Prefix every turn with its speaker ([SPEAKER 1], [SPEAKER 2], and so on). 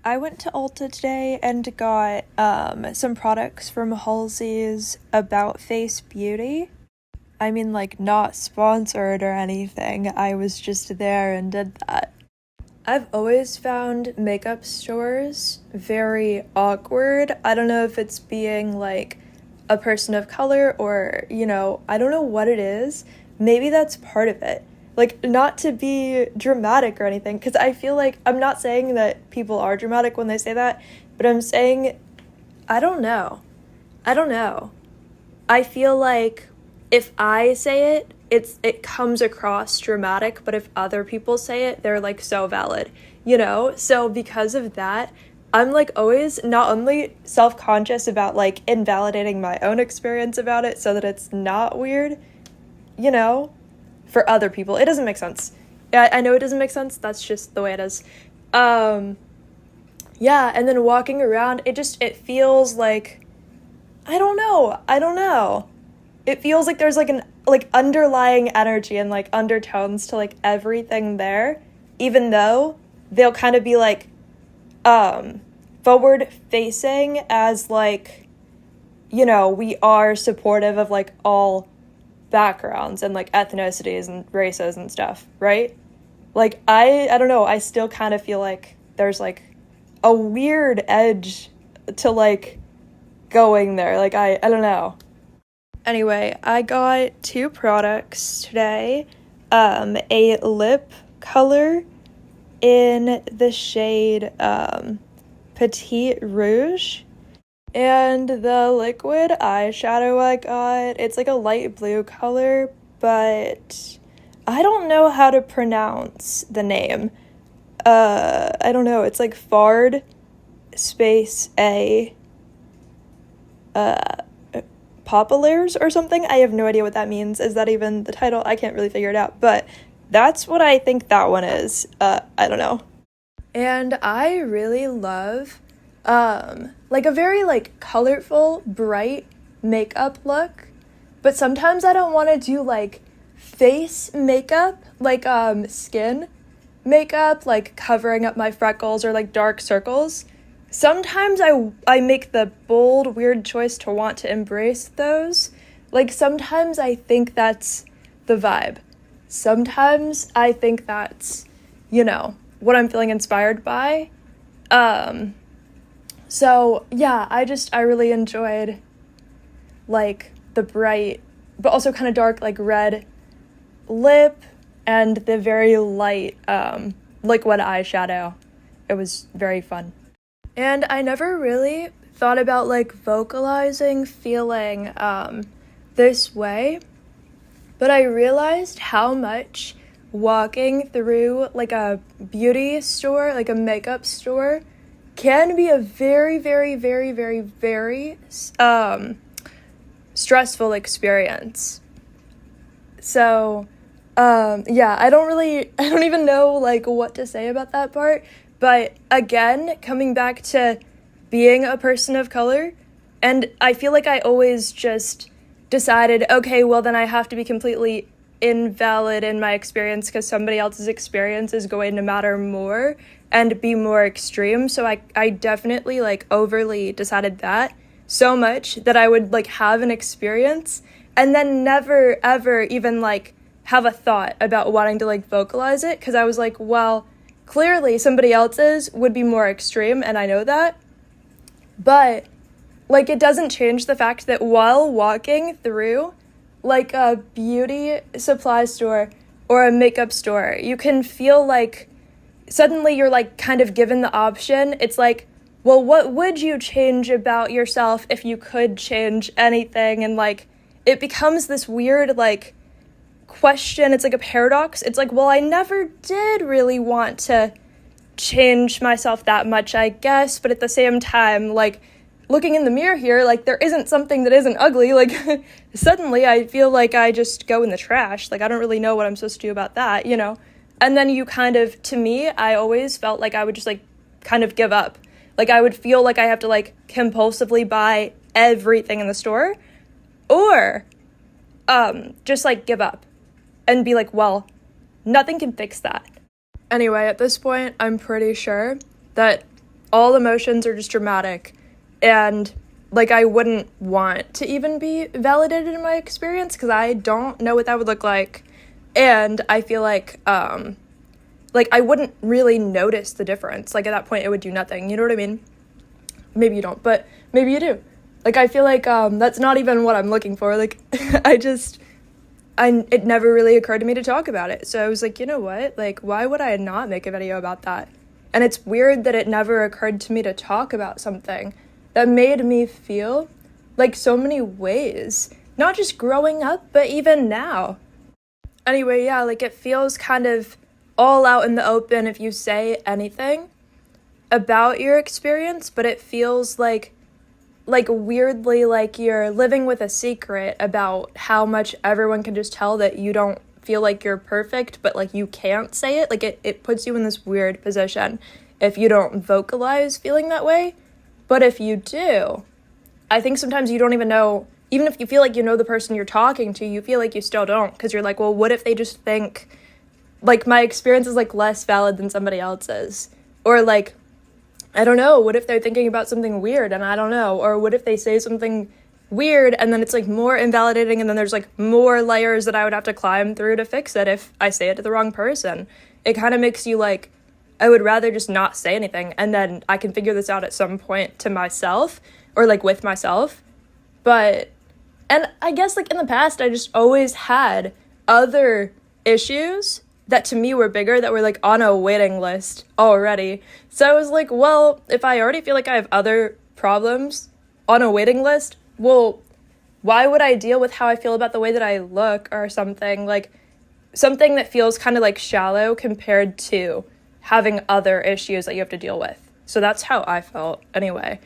[SPEAKER 1] I went to Ulta today and got some products from Halsey's About Face Beauty. I mean, like, not sponsored or anything. I was just there and did that. I've always found makeup stores very awkward. I don't know if it's being like a person of color or, I don't know what it is. Maybe that's part of it. Like, not to be dramatic or anything, because I feel like I'm not saying that people are dramatic when they say that, but I'm saying, I don't know. I don't know. I feel like if I say it, it comes across dramatic, but if other people say it, they're like so valid, So because of that, I'm like always not only self-conscious about like invalidating my own experience about it so that it's not weird, you know, for other people. It doesn't make sense. Yeah, I know it doesn't make sense. That's just the way it is. Yeah, and then walking around, it feels like, I don't know. It feels like there's like an underlying energy and like undertones to like everything there, even though they'll kind of be like forward facing as like, we are supportive of like all backgrounds and like ethnicities and races and stuff, right? Like I don't know, I still kind of feel like there's like a weird edge to like going there. Like I don't know. Anyway, I got two products today. A lip color in the shade Petite Rouge. And the liquid eyeshadow I got, it's like a light blue color, but I don't know how to pronounce the name. I don't know, it's like Fard space A Populars or something. I have no idea what that means. Is that even the title? I can't really figure it out, but that's what I think that one is. I don't know. And I really love like a very like colorful, bright makeup look, but sometimes I don't want to do like face makeup, like skin makeup, like covering up my freckles or like dark circles. Sometimes I make the bold, weird choice to want to embrace those. Like sometimes I think that's the vibe. Sometimes I think that's, what I'm feeling inspired by. So yeah, I really enjoyed like the bright, but also kind of dark, like red lip and the very light, liquid eyeshadow. It was very fun. And I never really thought about like vocalizing feeling, this way, but I realized how much walking through like a beauty store, like a makeup store, can be a very, very, very, very, very stressful experience. So, yeah, I don't even know like what to say about that part. But again, coming back to being a person of color, and I feel like I always just decided, okay, well then I have to be completely invalid in my experience because somebody else's experience is going to matter more and be more extreme. So I definitely like overly decided that so much that I would like have an experience and then never ever even like have a thought about wanting to like vocalize it because I was like, well, clearly somebody else's would be more extreme and I know that. But like it doesn't change the fact that while walking through like a beauty supply store or a makeup store, you can feel like suddenly you're like kind of given the option. It's like, well, what would you change about yourself if you could change anything? And like it becomes this weird like question. It's like a paradox. It's like, well, I never did really want to change myself that much, I guess, but at the same time, like looking in the mirror here, like there isn't something that isn't ugly. Like suddenly I feel like I just go in the trash. Like I don't really know what I'm supposed to do about that, And then you kind of, to me, I always felt like I would just like kind of give up. Like I would feel like I have to like compulsively buy everything in the store or just like give up and be like, well, nothing can fix that. Anyway, at this point, I'm pretty sure that all emotions are just dramatic, and like I wouldn't want to even be validated in my experience because I don't know what that would look like, and I feel like I wouldn't really notice the difference. Like at that point it would do nothing, you know what I mean? Maybe you don't, but maybe you do. Like I feel like that's not even what I'm looking for. Like it never really occurred to me to talk about it. So I was like, you know what? Like, why would I not make a video about that? And it's weird that it never occurred to me to talk about something that made me feel like so many ways. Not just growing up, but even now. Anyway, yeah, like it feels kind of all out in the open if you say anything about your experience, but it feels like weirdly like you're living with a secret about how much everyone can just tell that you don't feel like you're perfect, but like you can't say it. Like it puts you in this weird position if you don't vocalize feeling that way. But if you do, I think sometimes you don't even know, even if you feel like you know the person you're talking to, you feel like you still don't, because you're like, well, what if they just think like my experience is like less valid than somebody else's? Or like, I don't know, what if they're thinking about something weird and I don't know? Or what if they say something weird and then it's like more invalidating and then there's like more layers that I would have to climb through to fix it if I say it to the wrong person? It kind of makes you like, I would rather just not say anything and then I can figure this out at some point to myself or like with myself. But, and I guess like in the past, I just always had other issues that to me were bigger, that were like on a waiting list already. So I was like, well, if I already feel like I have other problems on a waiting list, well, why would I deal with how I feel about the way that I look or something? Like something that feels kind of like shallow compared to having other issues that you have to deal with. So that's how I felt anyway.